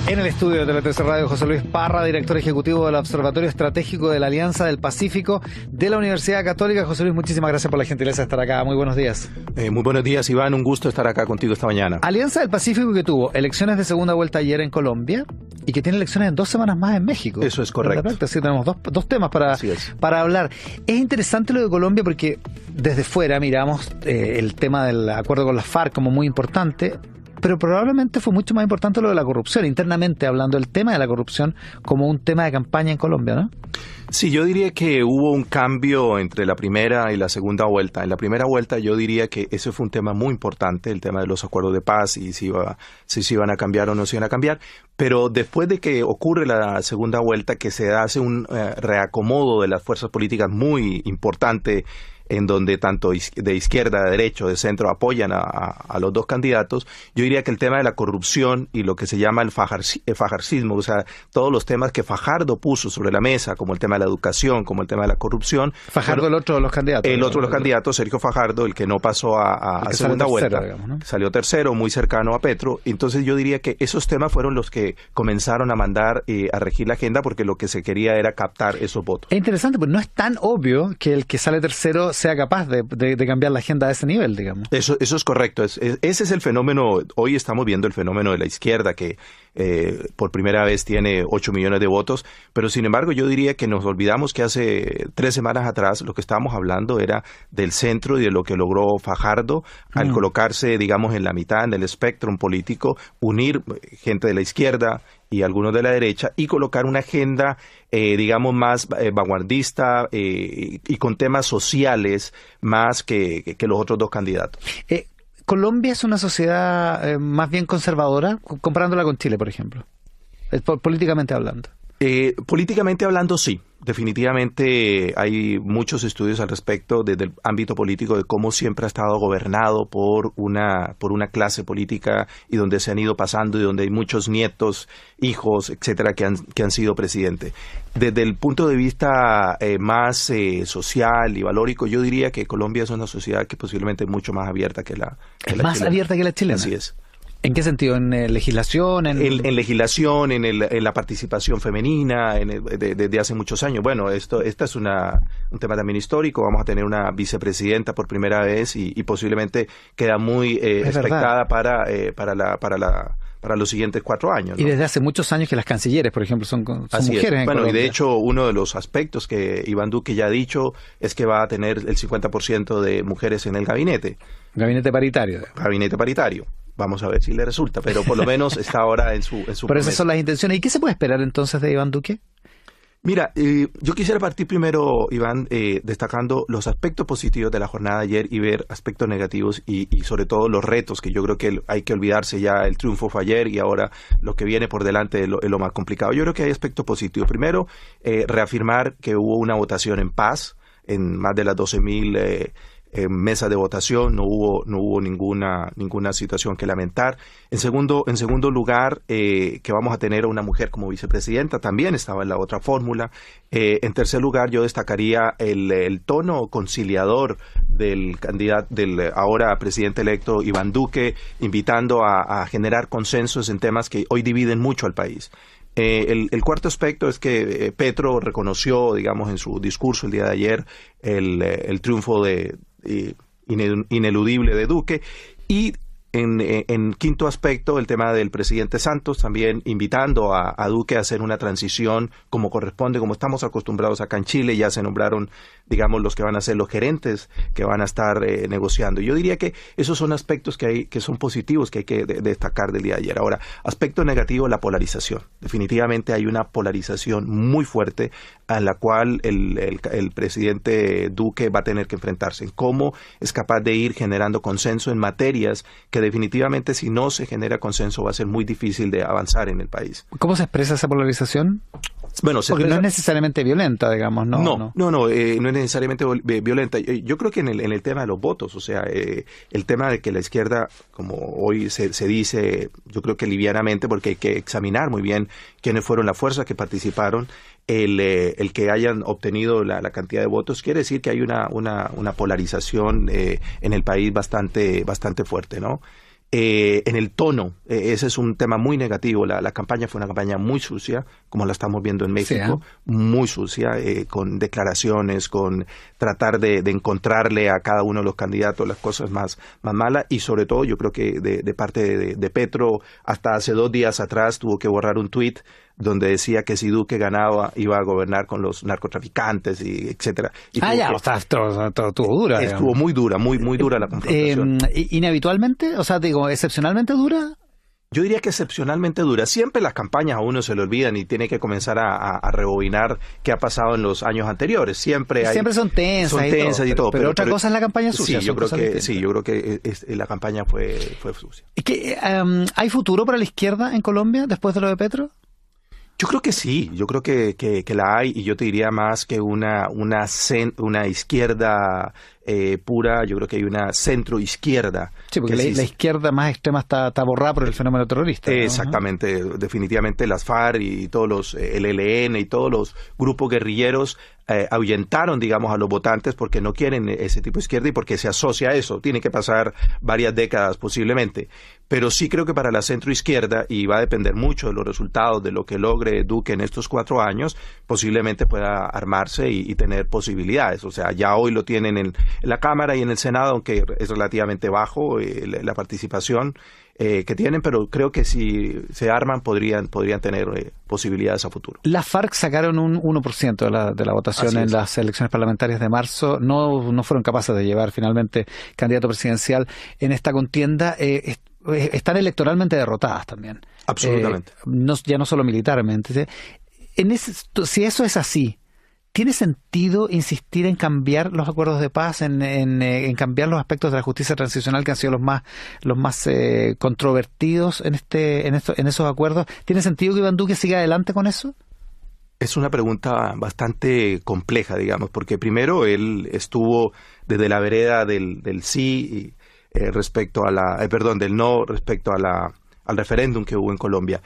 En el estudio de la TC Radio, José Luis Parra, director ejecutivo del Observatorio Estratégico de la Alianza del Pacífico de la Universidad Católica. José Luis, muchísimas gracias por la gentileza de estar acá. Muy buenos días. Muy buenos días, Iván. Un gusto estar acá contigo esta mañana. Alianza del Pacífico, que tuvo elecciones de segunda vuelta ayer en Colombia y que tiene elecciones en 2 semanas más en México. Eso es correcto. Así tenemos dos temas para hablar. Es interesante lo de Colombia porque desde fuera miramos el tema del acuerdo con las FARC como muy importante, pero probablemente fue mucho más importante lo de la corrupción, internamente hablando, el tema de la corrupción como un tema de campaña en Colombia, ¿no? Sí, yo diría que hubo un cambio entre la primera y la segunda vuelta. En la primera vuelta yo diría que ese fue un tema muy importante, el tema de los acuerdos de paz y si se iban a cambiar o no se iban a cambiar. Pero después de que ocurre la segunda vuelta, que se hace un reacomodo de las fuerzas políticas muy importante, en donde tanto de izquierda, de derecha, de centro apoyan a los dos candidatos, yo diría que el tema de la corrupción y lo que se llama el fajarcismo, o sea, todos los temas que Fajardo puso sobre la mesa, como el tema de la educación, como el tema de la corrupción. Fajardo, el otro de los candidatos. El otro de los candidatos, Sergio Fajardo, el que no pasó a segunda vuelta, digamos, ¿no? Salió tercero, muy cercano a Petro. Entonces yo diría que esos temas fueron los que comenzaron a mandar a regir la agenda, porque lo que se quería era captar esos votos. Es interesante, porque no es tan obvio que el que sale tercero sea capaz de cambiar la agenda a ese nivel, digamos. Eso es correcto. Ese es el fenómeno. Hoy estamos viendo el fenómeno de la izquierda, que por primera vez tiene 8 millones de votos, pero sin embargo yo diría que nos olvidamos que hace 3 semanas atrás lo que estábamos hablando era del centro y de lo que logró Fajardo al colocarse, digamos, en la mitad del espectro político, unir gente de la izquierda y algunos de la derecha y colocar una agenda, digamos, más vanguardista y con temas sociales más que los otros dos candidatos. ¿Colombia es una sociedad más bien conservadora, comparándola con Chile, por ejemplo? Políticamente hablando. Políticamente hablando, sí. Definitivamente hay muchos estudios al respecto desde el ámbito político de cómo siempre ha estado gobernado por una clase política y donde se han ido pasando y donde hay muchos nietos, hijos, etcétera, que han sido presidentes. Desde el punto de vista más social y valórico, yo diría que Colombia es una sociedad que posiblemente es mucho más abierta que la más chilena. Abierta que la chilena. Así es. ¿En qué sentido? ¿En legislación? En legislación, en la participación femenina, desde hace muchos años. Bueno, esta es un tema también histórico. Vamos a tener una vicepresidenta por primera vez y posiblemente queda muy expectada para los siguientes 4 años, ¿no? Y desde hace muchos años que las cancilleres, por ejemplo, son mujeres en Colombia. Y de hecho uno de los aspectos que Iván Duque ya ha dicho es que va a tener el 50% de mujeres en el gabinete. Gabinete paritario. Gabinete paritario. Vamos a ver si le resulta, pero por lo menos está ahora en su Pero promesa. esas son las intenciones. ¿Y qué se puede esperar entonces de Iván Duque? Mira, yo quisiera partir primero, Iván, destacando los aspectos positivos de la jornada de ayer y ver aspectos negativos y sobre todo los retos, que yo creo que hay que olvidarse ya. El triunfo fue ayer y ahora lo que viene por delante es lo más complicado. Yo creo que hay aspectos positivos. Primero, reafirmar que hubo una votación en paz en más de las 12.000 mesas de votación, no hubo ninguna situación que lamentar. En segundo lugar, que vamos a tener a una mujer como vicepresidenta, también estaba en la otra fórmula. En tercer lugar, yo destacaría el tono conciliador del candidato, del ahora presidente electo Iván Duque, invitando a generar consensos en temas que hoy dividen mucho al país. El cuarto aspecto es que Petro reconoció, digamos, en su discurso el día de ayer el triunfo ineludible de Duque. Y en quinto aspecto, el tema del presidente Santos, también invitando a Duque a hacer una transición como corresponde, como estamos acostumbrados acá en Chile. Ya se nombraron, digamos, los que van a ser los gerentes que van a estar negociando. Yo diría que esos son aspectos que son positivos, que hay que destacar del día de ayer. Ahora, aspecto negativo, la polarización. Definitivamente hay una polarización muy fuerte a la cual el presidente Duque va a tener que enfrentarse. En cómo es capaz de ir generando consenso en materias que definitivamente, si no se genera consenso, va a ser muy difícil de avanzar en el país. ¿Cómo se expresa esa polarización? Bueno, porque no es necesariamente violenta, digamos, ¿no? No es necesariamente violenta. Yo creo que en el tema de los votos, o sea, el tema de que la izquierda, como hoy se dice, yo creo que livianamente, porque hay que examinar muy bien quiénes fueron las fuerzas que participaron, el que hayan obtenido la cantidad de votos, quiere decir que hay una polarización en el país bastante fuerte, ¿no? en el tono. Ese es un tema muy negativo. La campaña fue una campaña muy sucia, como la estamos viendo en México, muy sucia, con declaraciones, con tratar de encontrarle a cada uno de los candidatos las cosas más malas, y sobre todo yo creo que de parte de Petro, hasta hace 2 días atrás tuvo que borrar un tuit donde decía que si Duque ganaba iba a gobernar con los narcotraficantes y etcétera. Estuvo dura. Estuvo muy dura, muy dura la confrontación. Inhabitualmente, o sea, digo, excepcionalmente dura. Yo diría que excepcionalmente dura. Siempre las campañas a uno se le olvidan y tiene que comenzar a rebobinar qué ha pasado en los años anteriores. Siempre son tensas y todo. Pero otra cosa es la campaña sucia. Sí, yo creo que la campaña fue sucia. ¿Hay futuro para la izquierda en Colombia después de lo de Petro? Yo creo que sí, yo creo que la hay, y yo te diría más que una izquierda pura. Yo creo que hay una centro izquierda. Sí, porque la izquierda más extrema está borrada por el fenómeno terrorista, ¿no? Exactamente, definitivamente las FARC y todos los el ELN y todos los grupos guerrilleros ahuyentaron, digamos, a los votantes porque no quieren ese tipo de izquierda y porque se asocia a eso. Tiene que pasar varias décadas posiblemente. Pero sí creo que para la centroizquierda, y va a depender mucho de los resultados de lo que logre Duque en estos 4 años, posiblemente pueda armarse y tener posibilidades. O sea, ya hoy lo tienen en la Cámara y en el Senado, aunque es relativamente bajo la participación que tienen, pero creo que si se arman podrían tener posibilidades a futuro. Las FARC sacaron un 1% de la votación en las elecciones parlamentarias de marzo. No fueron capaces de llevar finalmente candidato presidencial en esta contienda. Están electoralmente derrotadas también. Absolutamente. Ya no solo militarmente. Si eso es así, ¿tiene sentido insistir en cambiar los acuerdos de paz, en cambiar los aspectos de la justicia transicional que han sido los más controvertidos en esos acuerdos? ¿Tiene sentido que Iván Duque siga adelante con eso? Es una pregunta bastante compleja, digamos, porque primero él estuvo desde la vereda del sí respecto a del no respecto al referéndum que hubo en Colombia.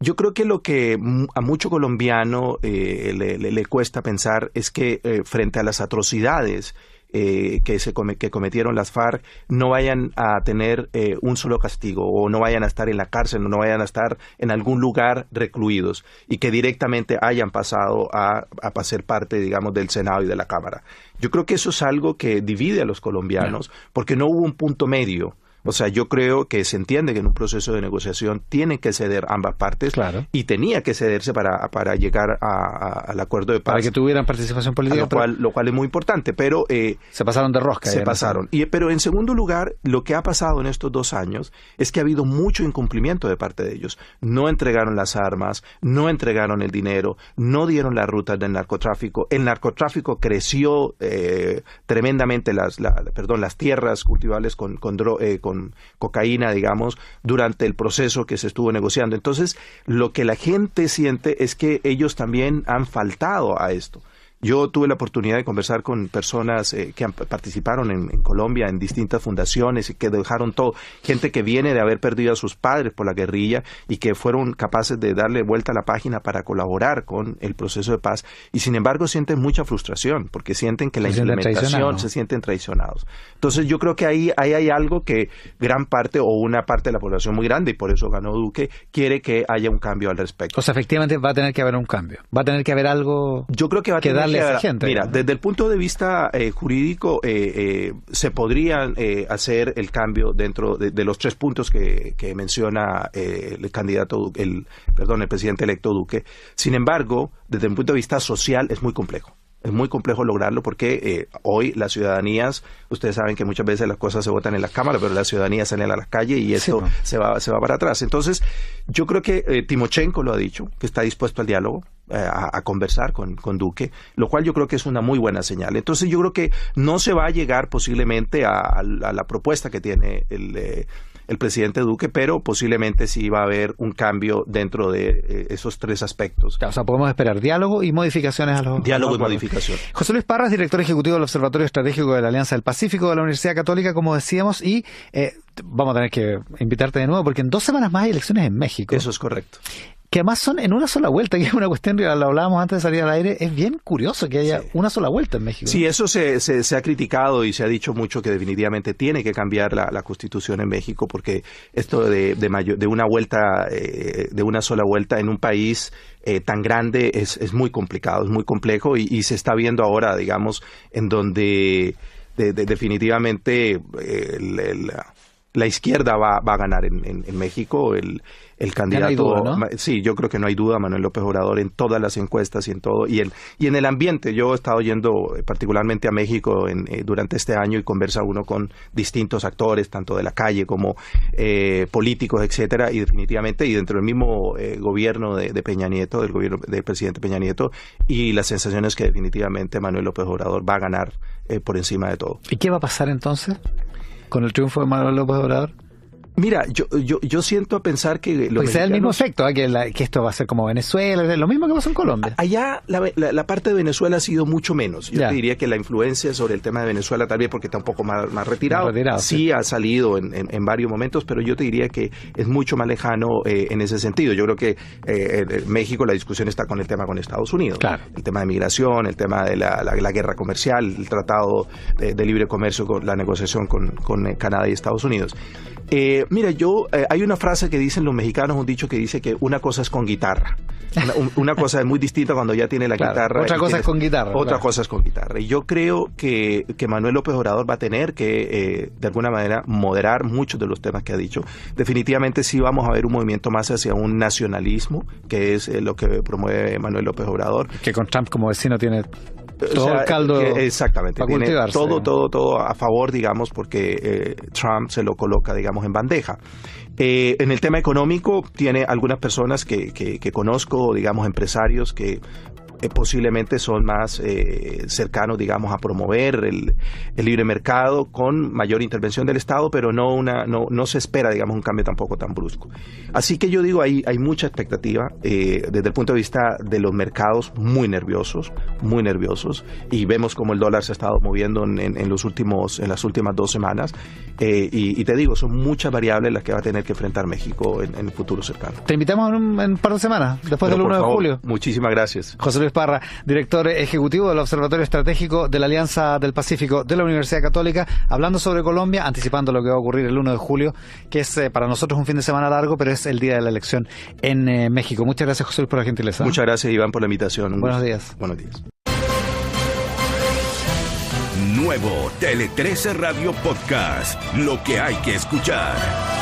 Yo creo que lo que a mucho colombiano le cuesta pensar es que frente a las atrocidades que cometieron las FARC no vayan a tener un solo castigo, o no vayan a estar en la cárcel, o no vayan a estar en algún lugar recluidos, y que directamente hayan pasado a ser parte, digamos, del Senado y de la Cámara. Yo creo que eso es algo que divide a los colombianos, porque no hubo un punto medio. O sea, yo creo que se entiende que en un proceso de negociación tienen que ceder ambas partes, y tenía que cederse para llegar al acuerdo de paz. Para que tuvieran participación política. Lo cual es muy importante, pero se pasaron de rosca. Se pasaron. Pero en segundo lugar, lo que ha pasado en estos 2 años es que ha habido mucho incumplimiento de parte de ellos. No entregaron las armas, no entregaron el dinero, no dieron las rutas del narcotráfico. El narcotráfico creció tremendamente, las tierras cultivables con cocaína, digamos, durante el proceso que se estuvo negociando. Entonces, lo que la gente siente es que ellos también han faltado a esto. Yo tuve la oportunidad de conversar con personas que participaron en Colombia en distintas fundaciones y que dejaron todo, gente que viene de haber perdido a sus padres por la guerrilla y que fueron capaces de darle vuelta a la página para colaborar con el proceso de paz, y sin embargo sienten mucha frustración porque sienten que la implementación se sienten traicionados. Entonces yo creo que ahí hay algo que gran parte, o una parte de la población muy grande, y por eso ganó Duque, quiere que haya un cambio al respecto. O sea, efectivamente va a tener que haber un cambio, va a tener que haber algo. Yo creo que va a tener gente, mira, ¿no? Desde el punto de vista jurídico se podría hacer el cambio dentro de los 3 puntos que menciona el presidente electo Duque. Sin embargo, desde el punto de vista social es muy complejo. Es muy complejo lograrlo porque hoy las ciudadanías, ustedes saben que muchas veces las cosas se votan en las cámaras, pero la ciudadanía sale a la calle y esto se va para atrás. Entonces, yo creo que Timochenko lo ha dicho, que está dispuesto al diálogo, a conversar con Duque, lo cual yo creo que es una muy buena señal. Entonces, yo creo que no se va a llegar posiblemente a la propuesta que tiene el presidente Duque, pero posiblemente sí va a haber un cambio dentro de esos 3 aspectos. O sea, podemos esperar diálogo y modificaciones a los... Diálogo y modificación. José Luis Parras, director ejecutivo del Observatorio Estratégico de la Alianza del Pacífico de la Universidad Católica, como decíamos, y vamos a tener que invitarte de nuevo porque en 2 semanas más hay elecciones en México. Eso es correcto. que además son en una sola vuelta, que es una cuestión, lo hablábamos antes de salir al aire, es bien curioso que haya una sola vuelta en México. Sí, eso se ha criticado y se ha dicho mucho que definitivamente tiene que cambiar la Constitución en México, porque esto de una vuelta, de una sola vuelta en un país tan grande es muy complicado, es muy complejo y se está viendo ahora, digamos, en donde definitivamente la izquierda va a ganar en México. El candidato, no hay duda, ¿no? Sí, yo creo que no hay duda, Manuel López Obrador, en todas las encuestas y en todo, y en el ambiente. Yo he estado yendo particularmente a México durante este año y conversa uno con distintos actores, tanto de la calle como políticos, etcétera, y definitivamente, y dentro del mismo gobierno de Peña Nieto, del gobierno del presidente Peña Nieto, y la sensación es que definitivamente Manuel López Obrador va a ganar por encima de todo. ¿Y qué va a pasar entonces con el triunfo de Manuel López Obrador? Mira, yo siento a pensar que porque sea el mismo efecto, que esto va a ser como Venezuela, lo mismo que pasó en Colombia. Allá la parte de Venezuela ha sido mucho menos. Yo te diría que la influencia sobre el tema de Venezuela, tal vez porque está un poco más retirado, sí ha salido en varios momentos, pero yo te diría que es mucho más lejano en ese sentido. Yo creo que en México la discusión está con el tema con Estados Unidos. Claro. El tema de migración, el tema de la guerra comercial, el tratado de libre comercio, la negociación con Canadá y Estados Unidos. Mira, hay una frase que dicen los mexicanos, un dicho que dice que una cosa es con guitarra. Una cosa es muy distinta cuando ya tiene la guitarra. Otra cosa es con guitarra. Otra cosa es con guitarra. Y yo creo que Manuel López Obrador va a tener que, de alguna manera, moderar muchos de los temas que ha dicho. Definitivamente sí vamos a ver un movimiento más hacia un nacionalismo, que es lo que promueve Manuel López Obrador. Que con Trump como vecino tiene todo el caldo exactamente, para cultivarse. Todo a favor, digamos, porque Trump se lo coloca, digamos, en bandeja. En el tema económico, tiene algunas personas que conozco, digamos, empresarios que posiblemente son más cercanos, digamos, a promover el libre mercado con mayor intervención del Estado, pero no se espera, digamos, un cambio tampoco tan brusco. Así que yo digo, hay mucha expectativa desde el punto de vista de los mercados muy nerviosos, y vemos cómo el dólar se ha estado moviendo en las últimas 2 semanas, y te digo, son muchas variables las que va a tener que enfrentar México en el futuro cercano. Te invitamos en un par de semanas, después del 1 de julio. Muchísimas gracias. José Luis Parra, director ejecutivo del Observatorio Estratégico de la Alianza del Pacífico de la Universidad Católica, hablando sobre Colombia, anticipando lo que va a ocurrir el 1 de julio, que es para nosotros un fin de semana largo, pero es el día de la elección en México. Muchas gracias, José Luis, por la gentileza. Muchas gracias, Iván, por la invitación. Buenos días. Buenos días. Nuevo Tele 13 Radio Podcast. Lo que hay que escuchar.